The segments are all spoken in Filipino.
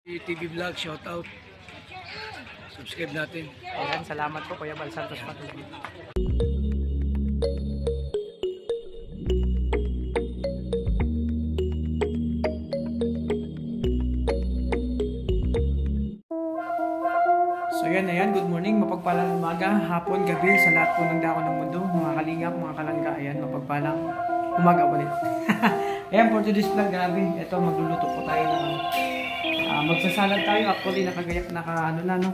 TV Vlog, shout out. Subscribe natin. Ayan, salamat po Kuya Bal Santos Matubang. So yan, ayan, good morning, mapagpalang umaga, hapon, gabi, sa lahat po ng dako ng mundo, mga kalingap, mga kalangga, ayan, mapagpalang umaga ulit. Ayan, for today's vlog, grabe, ito, magluluto po tayo ng magsasalad tayo. Actually,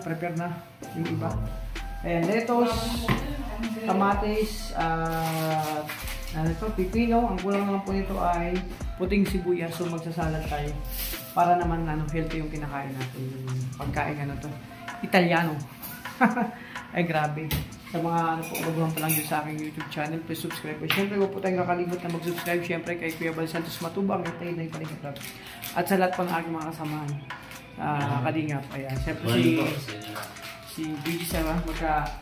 prepare na yung iba. Ayan, lettuce, kamatis, pipino. Ang kulang naman po nito ay puting sibuyas. So, magsasalad tayo. Para naman, healthy yung kinakain natin. Yung pagkain, Italiano. Ay, grabe. Sa mga, baguhan pa lang yun sa aking YouTube channel, please subscribe. Siyempre, huwag po tayong nakalimot na mag-subscribe. Siyempre, kay Kuya Bal Santos Matubang. At sa lahat po ng aking mga kasamahan. Kalingap. Ayan. Siyempre, si BG Sama.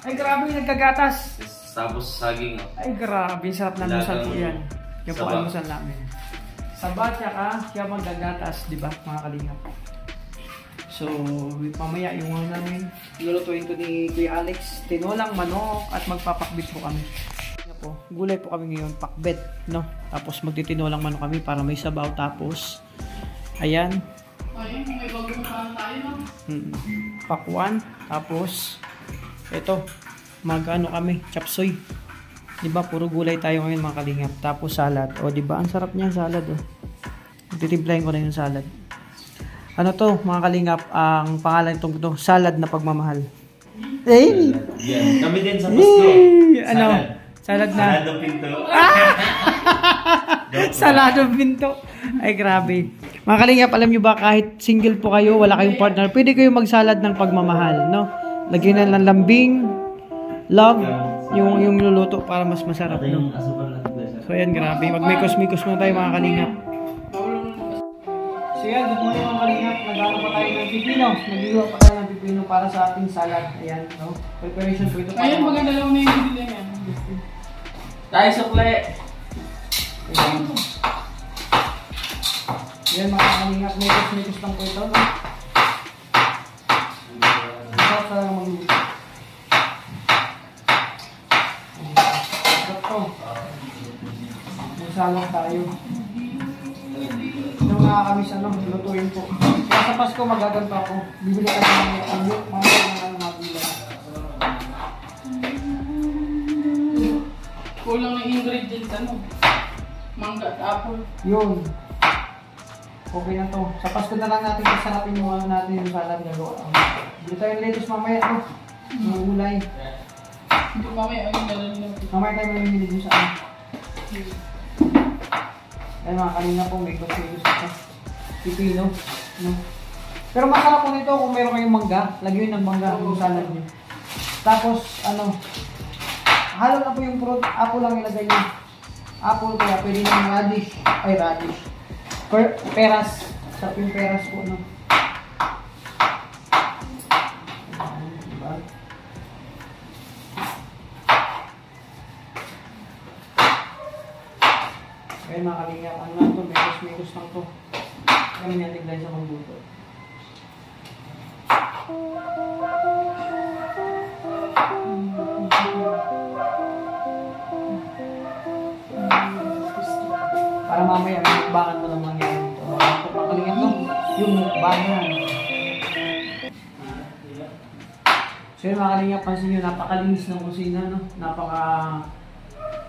Ay, grabe, nagkagatas. Tapos saging. Ay, grabe. Sarap na almusal po yan. Yan po almusal namin. Sabat, siya magagatas. Diba, mga kalingap? So, mamaya yung namin, lulutuin ko ni Kuya Alex, tinolang manok at magpapakbit po kami. Gulay po kami ngayon, pakbet, no? Tapos magtitinolang manok kami para may sabaw. Tapos, ayan. Ayun, may bagong parang tayo, no? Pakwan. Tapos, ito, kami, chapsoy. Diba, puro gulay tayo ngayon mga kalingap. Tapos salad. O, diba, ang sarap niya salad, oh. Titiplayin ko na yung salad. Ano to, mga kalingap, ang pangalan itong to, salad na pagmamahal. Eh! Yan. Kami din sa Pasko. Ano? Salad na? Saladong pinto. Saladong pinto. Ay, grabe. Mga kalingap, alam nyo ba, kahit single po kayo, wala kayong partner, pwede kayo magsalad ng pagmamahal, no? Lagyan na ng lambing, love, yung luluto para mas masarap, no? So, yan, grabe. Magmikos-mikos muna tayo, mga kalingap. So yan, good morning mga kalingap. Nag-ano pa tayo ng pipino. Nag-iwa pa tayo ng pipino para sa ating salad. Ayan, no? Preparation po ito. Ayun, maganda lang na yung bibili niya. Tayo sukle. Ayan. Yan mga kalingap. Mikos-mikos lang po ito, no? Masarap talaga magluluto. Masarap to. Magsalang tayo. Yung nakakamiss, lutuin po. Kaya sa Pasko, magaganto ako. Bibili ka ng mga gulay. Kulang ng ingredients, mangga at apple. Yun. Okay na to. Sa Pasko na lang natin kasarapin yung natin yung salad gagawa. Bili tayo ng lettuce mamaya, mga gulay. Hindi mamaya, ayun na lang natin. Mamaya tayo mamimili dun sa ay mga kanina po, may gusto ito. Pipino. No? Pero masarap po nito kung meron kayong mangga. Lagyan ng mangga yung salad nyo. Tapos, halo na po yung fruit. Apple lang ilagay nyo. Apple, kaya pwede yung radish. Ay, radish. Peras. Sarap yung peras po, no? Diba? Kaya mga kalingap, ano lang ito, mekos lang ito. Kami natin guys sa magbuto. Para mamaya, may mukbangan mo lang mangyari dito. Mga kalingap mo, yung mukbangan. So yun mga kalingap, pansin nyo, napakalinis ng kusina, no?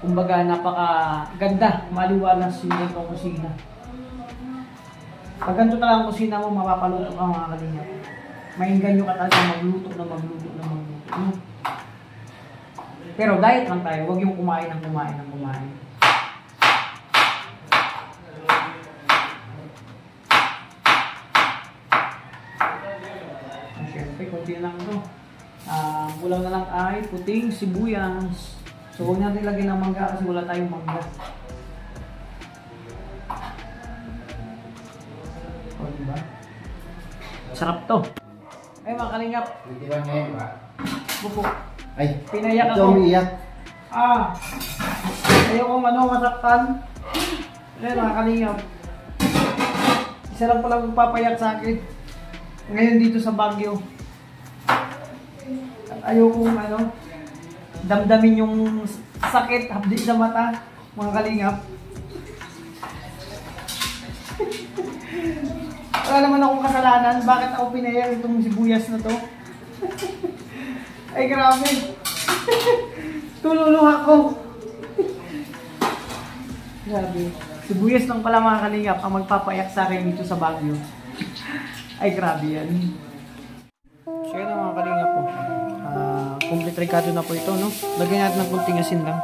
Kumbaga, napaka-ganda, maliwalas yung ganitong kusina. Pag ganito talaga ang kusina mo, mapapaluto ka mga kalingap. Maingganyo ka talaga magluto. No? Pero diet lang tayo, huwag yung kumain. Siyempre, kunti lang ito. Kulang na lang ay puting sibuyas. So, huwag natin lagyan ng mangga kasi wala tayong mangga. O, diba? Sarap to. Ay, mga kalingap. Hindi ba ngayon ba? Buko. Ay, Pinayak ito ako. umiiyak. Ayoko masaktan. Ay, mga kalingap. Isa lang palang magpapayak sa akin. ngayon dito sa Baguio. At ayokong damdamin yung sakit hapdi sa mata, mga kalingap. Wala naman akong kasalanan. Bakit ako pinayang itong sibuyas na to? Ay, grabe. Tululuha ko. Grabe. Sibuyas lang pala mga kalingap ang magpapayak sa akin dito sa Baguio. Ay, grabe yan. So yun ang mga kalingap po. Complete recado na po ito, no? Lagyan natin ng kunting asin lang.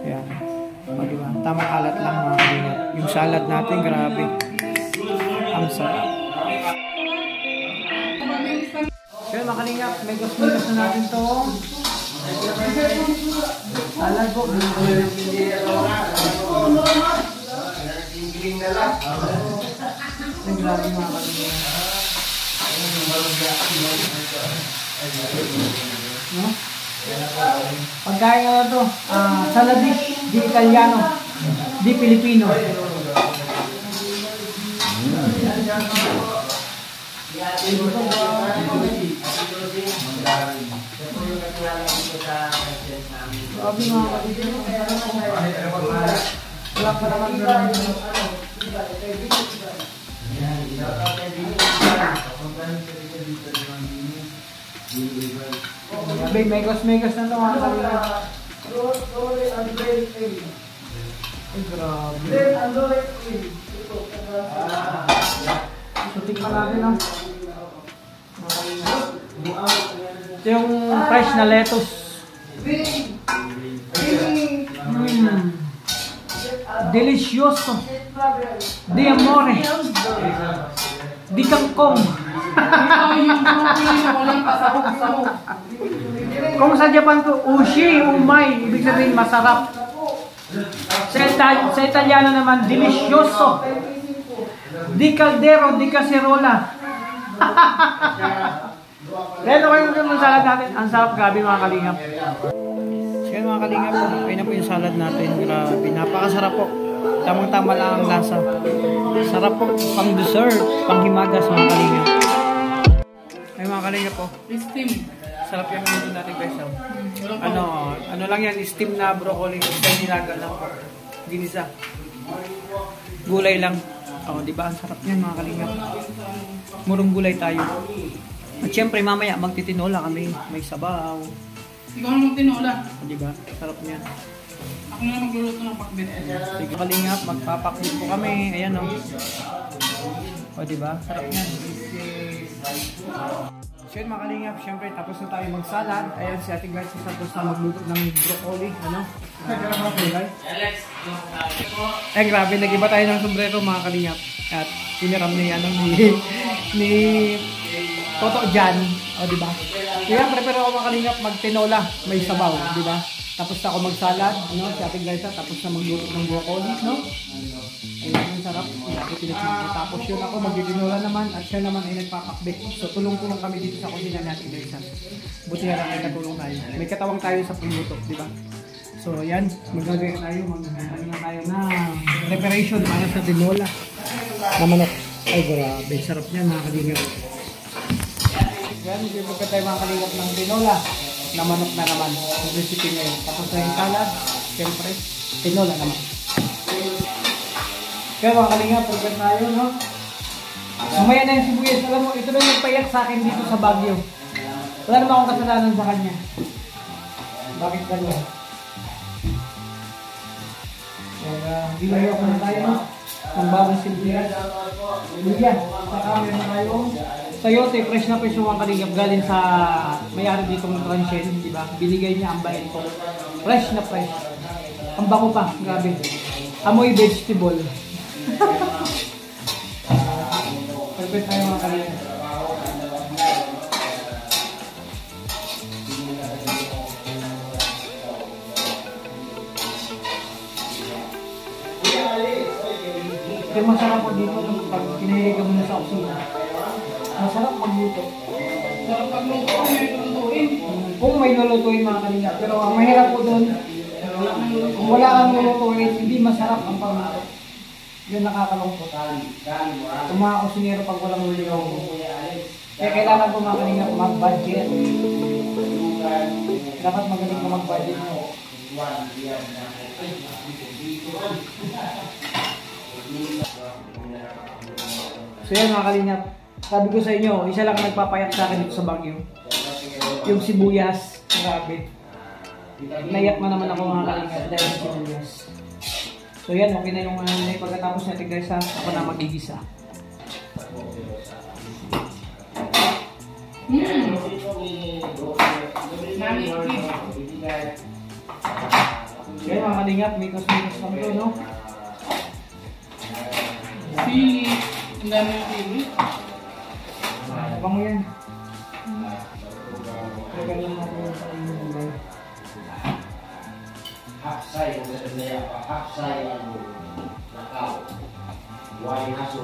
Ayan. O, diba? Tamang alat lang mga kalingap. Yung salad natin, grabe. Ang sarap. So yun mga kalingap, megos-megos na natin to. Salad po. Ang grabe mga kalingap. No? Pagkain na to, salad di Italiano, di Pilipino. Grabe mga kalingap. Wala pa naman megos na ito mga kalingap. Ay, grabe. So, tingnan natin mga kalingap. Ito yung fresh na lettuce. Delicioso. Di amore. Di kangkong. Kung sa Japan to, ushi, umay, ibig sabihin masarap. Sa Italiano naman, delicioso. Di caldero, di caserola. Dahil okay yung salad natin. Ang sarap, grabe mga kalingap. So yun mga kalingap, okay na po yung salad natin. Grabe, napakasarap po. Tamang-tama lang ang lasa. Sarap po, pang dessert, pang himagas mga kalingap. Ay mga kalingap po. Steam. Sarap yung minuto natin guys. Ano lang yan, steam na broccoli. Steam nilaga lang po. Ginisa. Gulay lang. Di ba? Ang sarap yan mga kalingap. Murong gulay tayo. At syempre mamaya magtitinola kami. May sabaw. Ikaw na magtinola. Di ba? Sarap niyan. Ako na magluluto ng pakbet. Sige kalingap, magpapakbit po kami. Ayan o. Di ba? Sarap niyan. So yun mga kalingap, syempre tapos na tayo magsalad. Ayan si Ate Guys, tapos na magluto ng broccoli. Eh grabe, nag-iba tayo ng sombrero mga kalingap. At siniram ni Toto Jan. Diba? Kaya prepare ako mga kalingap magtinola, may sabaw, diba? Tapos na ako magsalad, si Ate Guys, tapos na magluto ng broccoli, no? Ayun, ang sarap. Tapos yun ako, magtitinola naman at siya naman ay nagpapakbit. So tulong-tulong kami dito sa kusina natin guys. Buti na lang may katulong tayo. May katawang tayo sa puluto, di ba? So yan, magagaya tayo, na preparation para sa tinola na manok. Ay grabe, sarap niyan mga kalingap. Yan, magagaya tayo mga kalingap ng tinola na manok na naman. Ang recipe ngayon. Tapos na yung salad, siyempre, tinola naman. Kaya mga kalingap, prepare tayo, no? Mamaya na yung sibuyas. Alam mo, ito na yung payak sa akin dito sa Baguio. Wala naman akong kasalanan sa kanya. Bakit gano'n? Kaya, gilayo ko na tayo, no? Ang bagong sibuyas. Luya. Saka meron tayo. Sayote, fresh na fresh yung kalingap galing sa may-ari dito ng Transhen, di ba? Binigay niya ang bayan ko. Fresh na fresh. Ang bango pa, grabe. Amoy vegetable. Pagpit tayo mga kalingap. Kaya masarap po dito pag kinahiligan mo na sa kusina. Masarap magluto. Sarap pagluto, may lulutuin. Kung may lulutuin mga kalingap. Pero ang mahirap po doon, kung wala kang lulutuin, hindi masarap ang pagluto. Yun nakakalungkot. Yung mga kusinero pag walang lulutuin. Kaya kailangan po mga kalingap mag-budget. Dapat magaling na mag-budget nyo. So yan mga kalingap, sabi ko sa inyo, isa lang nagpapayak sa akin dito sa Baguio. Yung sibuyas, grabe. Nayak na naman ako mga kalingap dahil sa sibuyas. So yan, okay na yung pagkatapos natin guys ha, ako na magigisa. So yan mga kalingap, mikos-mikos kami to, no? Sili. Ang dami yung sili. Abang mo yan. Gagawin natin sa inyo nilay. Haksay, kung sa nila pa, haksay ang nakaw. Huwag haso.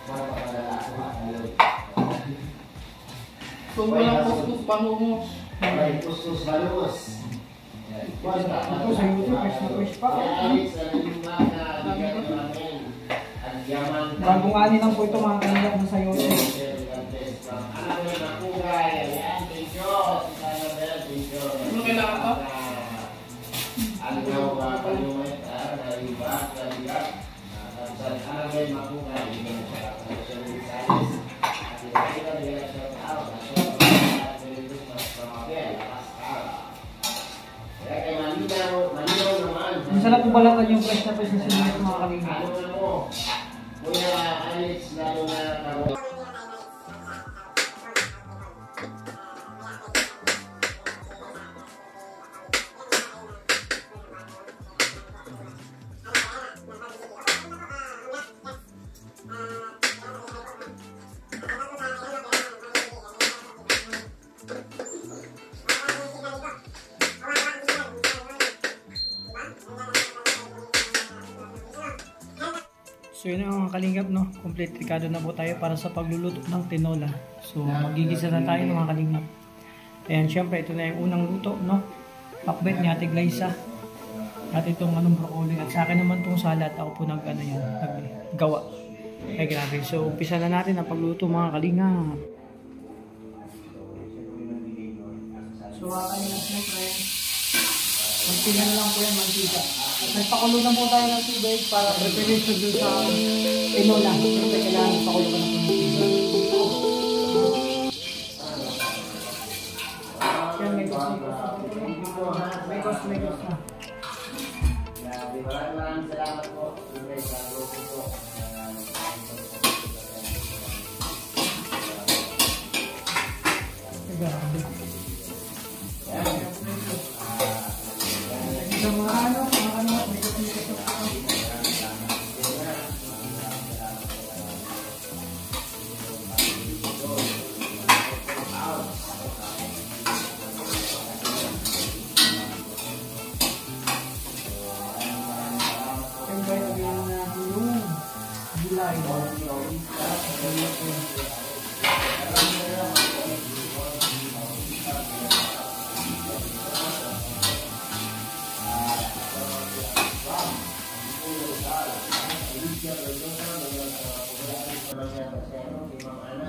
Para pagkadala ako ngayon. Kung walang kuskus, pangungos. May kuskus balus. Ito sa YouTube, fresh na fresh pa. Bagong ani lang po ito mga kalingap na sa YouTube. Ano kailangan ko? Masarap po balatan yung fresh na sinunod mga kalingap. Kuya Alex, lalo na ako. So yun ang mga kalingap, no? Complete ricado na po tayo para sa pagluluto ng tinola. So magigisa na tayo ng mga kalingap. Ayan, syempre ito na yung unang luto, no? Pakbet ni Ate Glyza. At itong anong broccoli. At sa akin naman itong salad. Ako po naggawa. Ay grabe. So umpisa na natin ang pagluto mga kalingap. So mga kalingap, syempre magpila na lang po yan, mantika. At nagpakulo na po tayo ng tubig para preparation dun sa tinola. Siyempre kailangan pakulo ka na po ng tubig. Yan, may gos na. Maraming salamat po. Grabe. So mga ano, may gos na. Siyempre, lagyan natin yung gulay.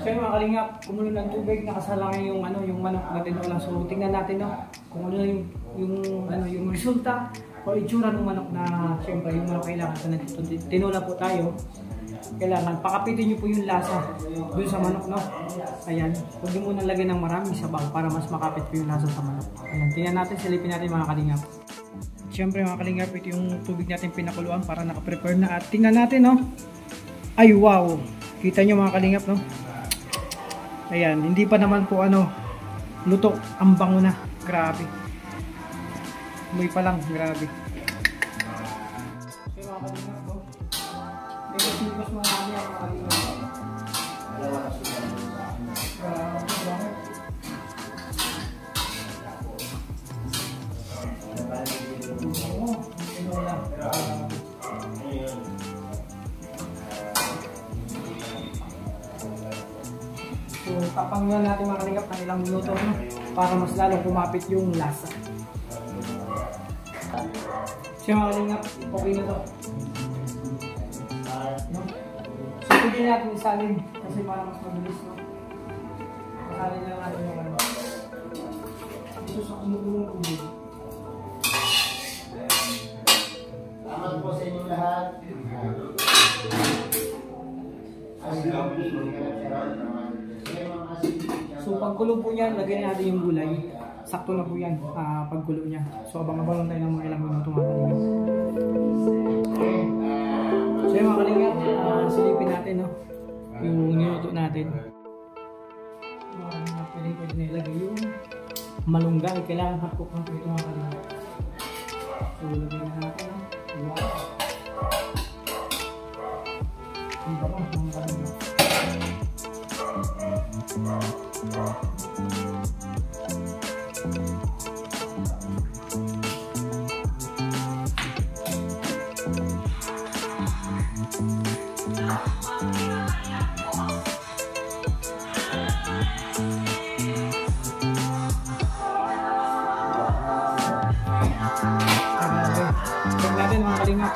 So yung mga kalingap, kumulo ng tubig, nakasalangin yung yung manok na tinola. So tingnan natin kung ano yung resulta o itsura ng manok na siyempre yung manok kailangan sa tinola po tayo. Kailangan pakapitin niyo po yung lasa dun sa manok, no? Ayan, huwag niyo muna lagyan ng maraming sabaw para mas makapit po yung lasa sa manok. Ayan, tingnan natin, silipin natin mga kalingap. Siyempre mga kalingap, ito yung tubig natin pinakuluan para nakaprepare na. At tingnan natin, no? Ay wow! Kita nyo mga kalingap, no? Ayan, hindi pa naman po luto, ang bango na. Grabe. Amoy pa lang, grabe. So mga kalingap, no? Medyo marami ang mga kalingap. So, tapangan natin mga kalingap ng ilang minuto para mas lalong kumapit yung lasa. So mga kalingap, okay na to. So hindi natin isalin kasi para mas mabilis, no? Isalin lang natin yung ano. Ito sa kumulong tubig. Salamat po sa inyo lahat. So pagkulo po yan, lagyan natin yung gulay. Sakto na po yan, pagkulo niya. So abang-abang lang tayo ng mga ilang minuto mga kalingap. So yung mga kalingap, silipin natin, no? Yung niluto natin. Pwede na ilagay yung malunggay. Kailangan hapok ng ito mga kalingap. So lagyan na natin, no? Ang baka mga kalingap. Check natin mga kalingap.